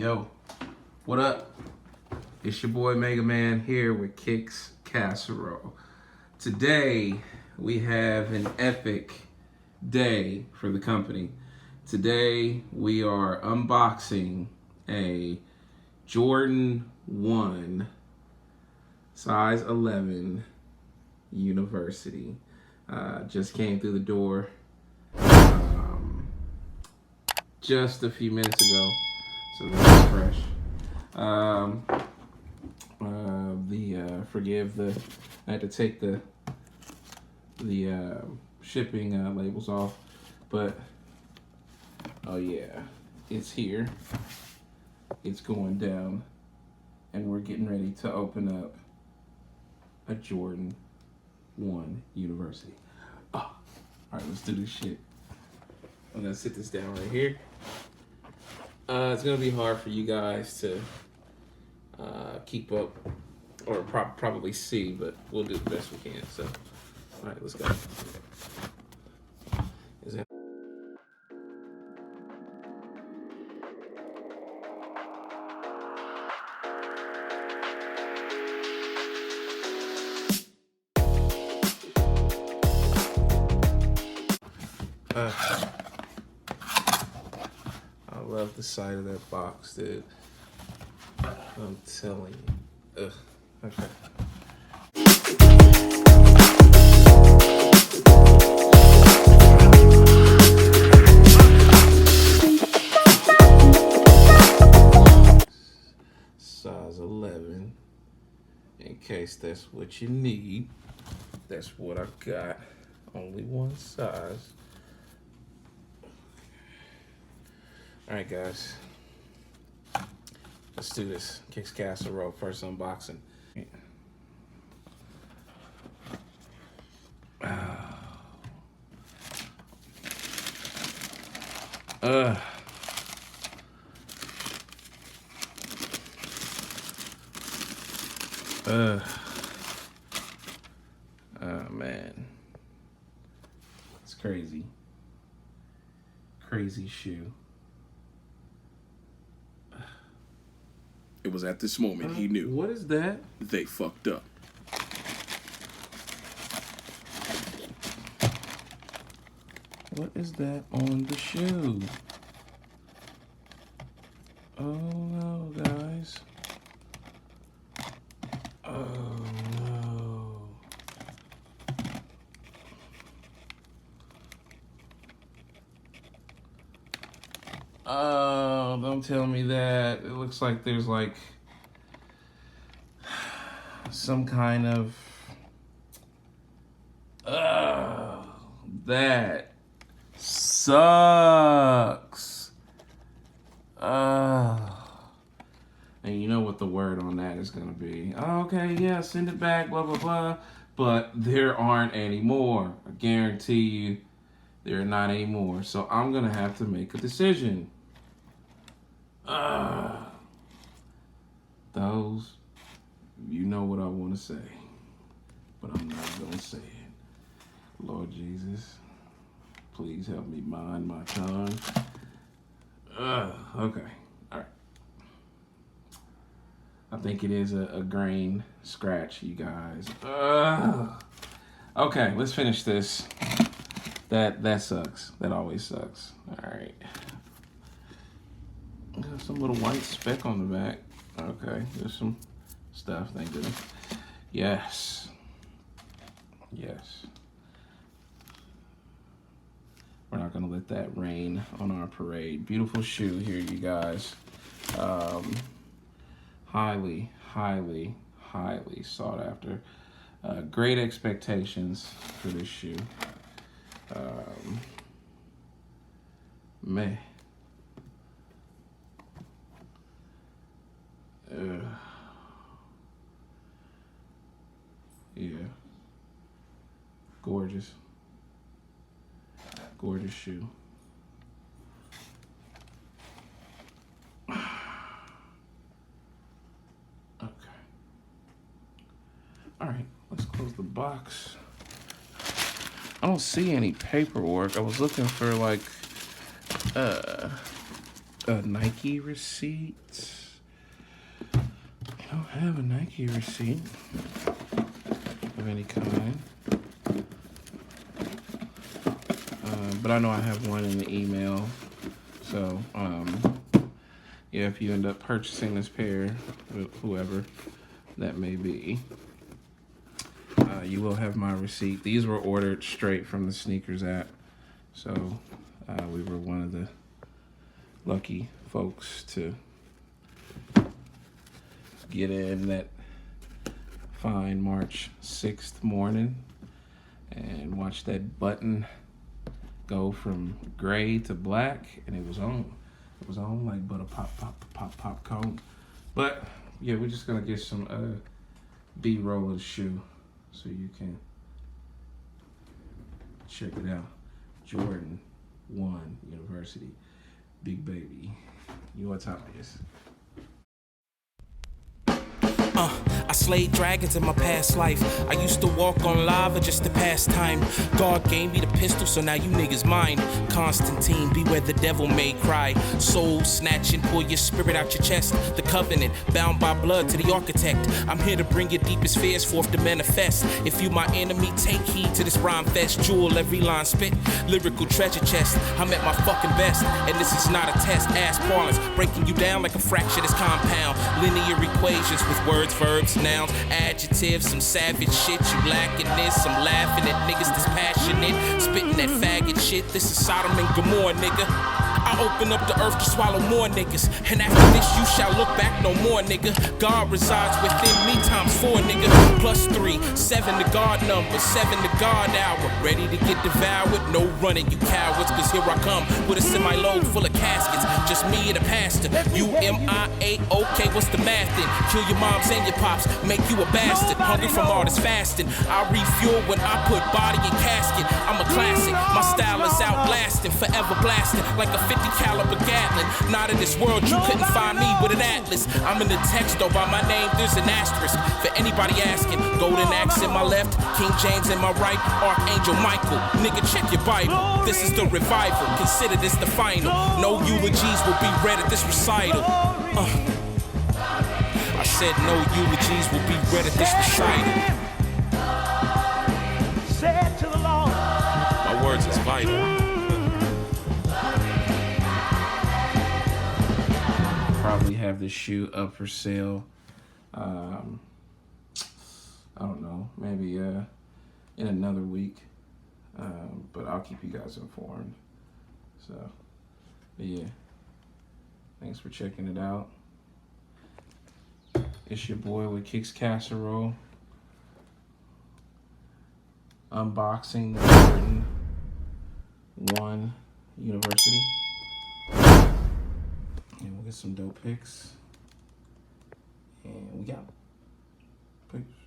Yo, what up? It's your boy Mega Man here with Kicks Casserole. Today we have an epic day for the company. Today we are unboxing a Jordan 1 size 11 University. Just came through the door just a few minutes ago, so this is fresh. I had to take the shipping labels off, but oh yeah, it's here. It's going down, and we're getting ready to open up a Jordan 1 University. Oh, all right, let's do this shit. I'm gonna sit this down right here. It's gonna be hard for you guys to keep up or probably see, but we'll do the best we can. So, all right, let's go. Is that I love the side of that box, dude. I'm telling you. Ugh. Okay. Size 11. In case that's what you need. That's what I got. Only one size. All right, guys. Let's do this. Kicks Casserole, first unboxing. Oh man, it's crazy. Crazy shoe. It was at this moment he knew. What is that? They fucked up. What is that on the shoe? Oh no, guys. Oh no. Oh, don't tell me that. It looks like there's like some kind of that sucks. And you know what the word on that is gonna be. Oh, okay, yeah, send it back, blah blah blah. But there aren't any more. I guarantee you there are not any more. So I'm gonna have to make a decision. Those, you know what I want to say, but I'm not gonna say it. Lord Jesus, please help me mind my tongue. Okay, all right. I think it is a grain scratch, you guys. Okay, let's finish this. That sucks. That always sucks. All right. Got some little white speck on the back. Okay, there's some stuff. Thank goodness. Yes. Yes. We're not gonna let that rain on our parade. Beautiful shoe here, you guys. Highly, highly, highly sought after. Great expectations for this shoe. Man. Yeah. Gorgeous. Gorgeous shoe. Okay. All right, let's close the box. I don't see any paperwork. I was looking for like a Nike receipt. I don't have a Nike receipt of any kind. But I know I have one in the email. So, yeah, if you end up purchasing this pair, whoever that may be, you will have my receipt. These were ordered straight from the sneakers app. So, we were one of the lucky folks to get in that fine March 6th morning and watch that button go from gray to black, and it was on like butter pop popcorn. But yeah, we're just gonna get some B-roll of the shoe so you can check it out. Jordan 1 University, big baby. You know what time it is. I slayed dragons in my past life. I used to walk on lava just to pass time. God gave me the pistol, so now you niggas mine. Constantine, beware the devil may cry. Soul snatching, pull your spirit out your chest. The covenant, bound by blood to the architect. I'm here to bring your deepest fears forth to manifest. If you my enemy, take heed to this rhyme fest. Jewel every line spit, lyrical treasure chest. I'm at my fucking best, and this is not a test. Ass parlance, breaking you down like a fraction is compound. Linear equations with words, verbs, nouns, adjectives, some savage shit. You lacking this, I'm laughing at niggas that's passionate, spitting that faggot shit. This is Sodom and Gomorrah, nigga. I open up the earth to swallow more niggas, and after this you shall look back no more, nigga. God resides within me ×4, nigga. +3, 7 the God number, 7 the God hour. Ready to get devoured? No running, you cowards, cause here I come with a semi-load full of caskets. Just me and a pastor. U-M-I-A-OK, what's the math then? Kill your moms and your pops, make you a bastard. Hungry from all this fasting. I refuel when I put body in casket. I'm a classic, my style is outlasting, forever blasting like a 50 caliber Gatling. Not in this world, you couldn't find me with an atlas. I'm in the text, though by my name there's an asterisk. For anybody asking, golden axe in my left, King James in my right, Archangel Michael. Nigga, check your Bible. This is the revival, consider this the final. No eulogies will be read at this recital. I said no eulogies will be read at this recital. Said to the Lord, my words is vital. Probably have this shoe up for sale. I don't know, maybe in another week. But I'll keep you guys informed. So, but yeah, thanks for checking it out. It's your boy with Kicks Casserole. Unboxing Jordan 1 University. And we'll get some dope pics. And we got. Peace.